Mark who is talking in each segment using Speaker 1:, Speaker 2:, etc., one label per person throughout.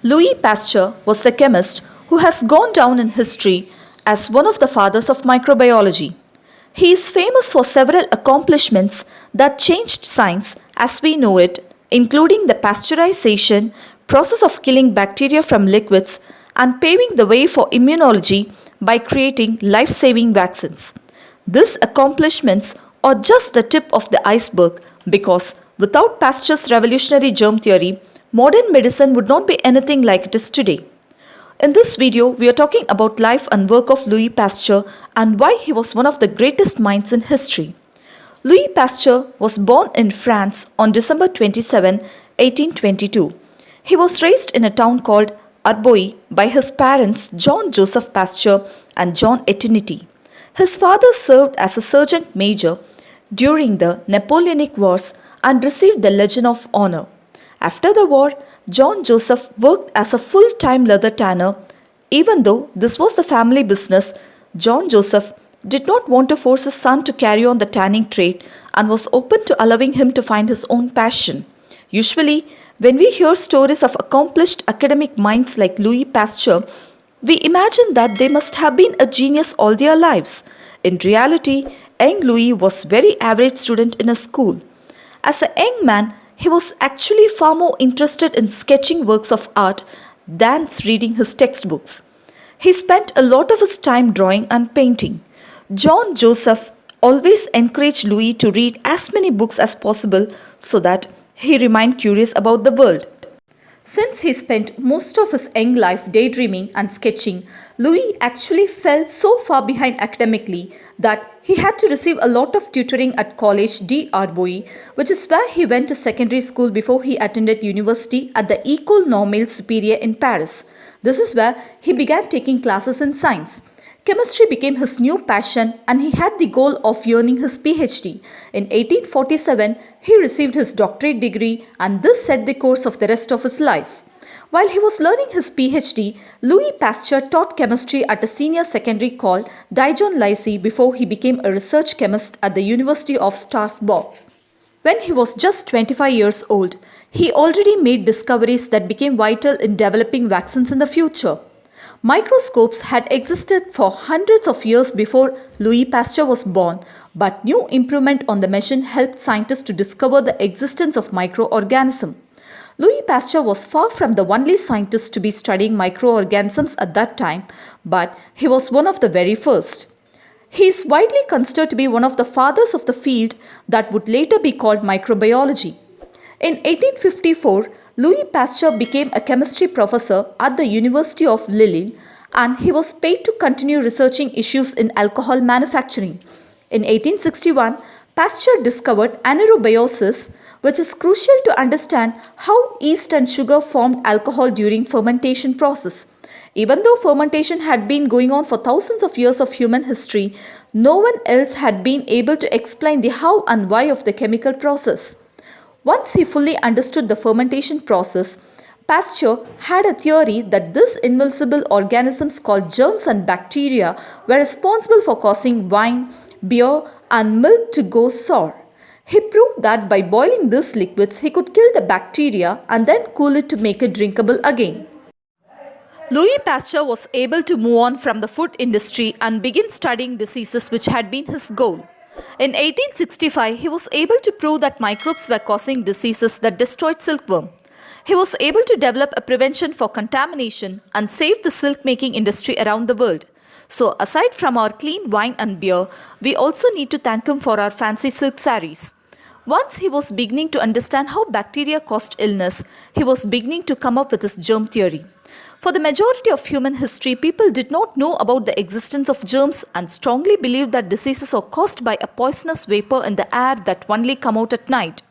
Speaker 1: Louis Pasteur was the chemist who has gone down in history as one of the fathers of microbiology. He is famous for several accomplishments that changed science as we know it, including the pasteurization process of killing bacteria from liquids and paving the way for immunology by creating life-saving vaccines. These accomplishments are just the tip of the iceberg because without Pasteur's revolutionary germ theory, modern medicine would not be anything like it is today. In this video, we are talking about life and work of Louis Pasteur and why he was one of the greatest minds in history. Louis Pasteur was born in France on December 27, 1822. He was raised in a town called Arbois by his parents Jean-Joseph Pasteur and Jeanne Etienne. His father served as a sergeant major during the Napoleonic Wars and received the Legion of Honor. After the war, John Joseph worked as a full-time leather tanner. Even though this was the family business, John Joseph did not want to force his son to carry on the tanning trade and was open to allowing him to find his own passion. Usually, when we hear stories of accomplished academic minds like Louis Pasteur, we imagine that they must have been a genius all their lives. In reality, young Louis was a very average student in a school. As a young man, he was actually far more interested in sketching works of art than reading his textbooks. He spent a lot of his time drawing and painting. John Joseph always encouraged Louis to read as many books as possible so that he remained curious about the world. Since he spent most of his young life daydreaming and sketching, Louis actually fell so far behind academically that he had to receive a lot of tutoring at Collège d'Arbois, which is where he went to secondary school before he attended university at the École Normale Supérieure in Paris. This is where he began taking classes in science. Chemistry became his new passion and he had the goal of earning his PhD. In 1847, he received his doctorate degree and this set the course of the rest of his life. While he was learning his PhD, Louis Pasteur taught chemistry at a senior secondary called Dijon Lycée before he became a research chemist at the University of Strasbourg. When he was just 25 years old, he already made discoveries that became vital in developing vaccines in the future. Microscopes had existed for hundreds of years before Louis Pasteur was born, but new improvement on the machine helped scientists to discover the existence of microorganisms. Louis Pasteur was far from the only scientist to be studying microorganisms at that time, but he was one of the very first. He is widely considered to be one of the fathers of the field that would later be called microbiology. In 1854, Louis Pasteur became a chemistry professor at the University of Lille and he was paid to continue researching issues in alcohol manufacturing. In 1861, Pasteur discovered anaerobiosis, which is crucial to understand how yeast and sugar formed alcohol during fermentation process. Even though fermentation had been going on for thousands of years of human history, no one else had been able to explain the how and why of the chemical process. Once he fully understood the fermentation process, Pasteur had a theory that these invisible organisms called germs and bacteria were responsible for causing wine, beer, and milk to go sour. He proved that by boiling these liquids, he could kill the bacteria and then cool it to make it drinkable again. Louis Pasteur was able to move on from the food industry and begin studying diseases which had been his goal. In 1865, he was able to prove that microbes were causing diseases that destroyed silkworm. He was able to develop a prevention for contamination and save the silk-making industry around the world. So, aside from our clean wine and beer, we also need to thank him for our fancy silk saris. Once he was beginning to understand how bacteria caused illness, he was beginning to come up with his germ theory. For the majority of human history, people did not know about the existence of germs and strongly believed that diseases are caused by a poisonous vapor in the air that only come out at night.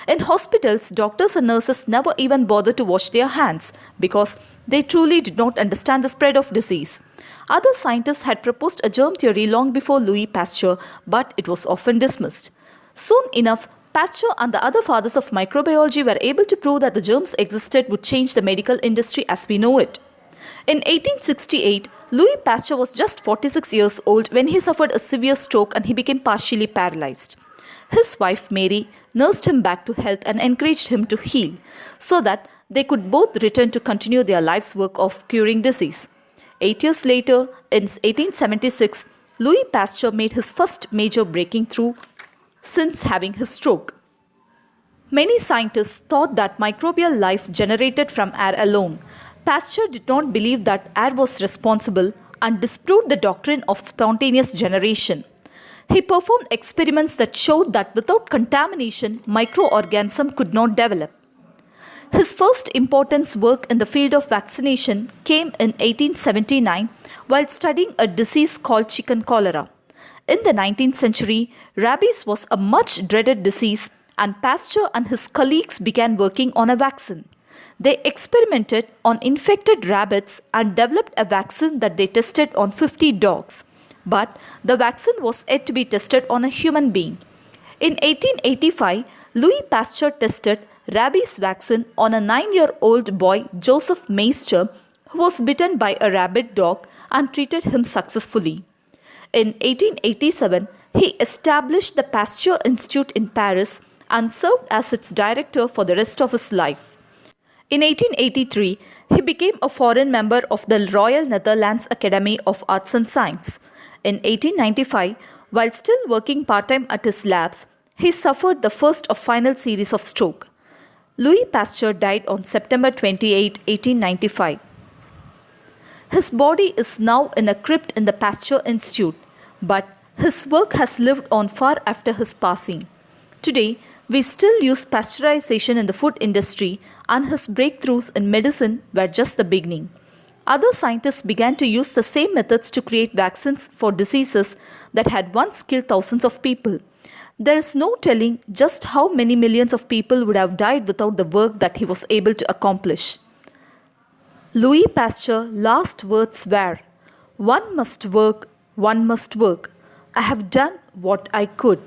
Speaker 1: In hospitals, doctors and nurses never even bothered to wash their hands because they truly did not understand the spread of disease. Other scientists had proposed a germ theory long before Louis Pasteur, but it was often dismissed. Soon enough, Pasteur and the other fathers of microbiology were able to prove that the germs existed would change the medical industry as we know it. In 1868, Louis Pasteur was just 46 years old when he suffered a severe stroke and he became partially paralyzed. His wife Mary nursed him back to health and encouraged him to heal, so that they could both return to continue their life's work of curing disease. 8 years later, in 1876, Louis Pasteur made his first major breaking through since having his stroke. Many scientists thought that microbial life generated from air alone. Pasteur did not believe that air was responsible and disproved the doctrine of spontaneous generation. He performed experiments that showed that without contamination, microorganisms could not develop. His first important work in the field of vaccination came in 1879 while studying a disease called chicken cholera. In the 19th century, rabies was a much dreaded disease, and Pasteur and his colleagues began working on a vaccine. They experimented on infected rabbits and developed a vaccine that they tested on 50 dogs. But the vaccine was yet to be tested on a human being. In 1885, Louis Pasteur tested rabies vaccine on a 9-year-old boy, Joseph Meister, who was bitten by a rabid dog and treated him successfully. In 1887, he established the Pasteur Institute in Paris and served as its director for the rest of his life. In 1883, he became a foreign member of the Royal Netherlands Academy of Arts and Science. In 1895, while still working part-time at his labs, he suffered the first of final series of stroke. Louis Pasteur died on September 28, 1895. His body is now in a crypt in the Pasteur Institute, but his work has lived on far after his passing. Today, we still use pasteurization in the food industry, and his breakthroughs in medicine were just the beginning. Other scientists began to use the same methods to create vaccines for diseases that had once killed thousands of people. There is no telling just how many millions of people would have died without the work that he was able to accomplish. Louis Pasteur's last words were, "One must work, one must work. I have done what I could."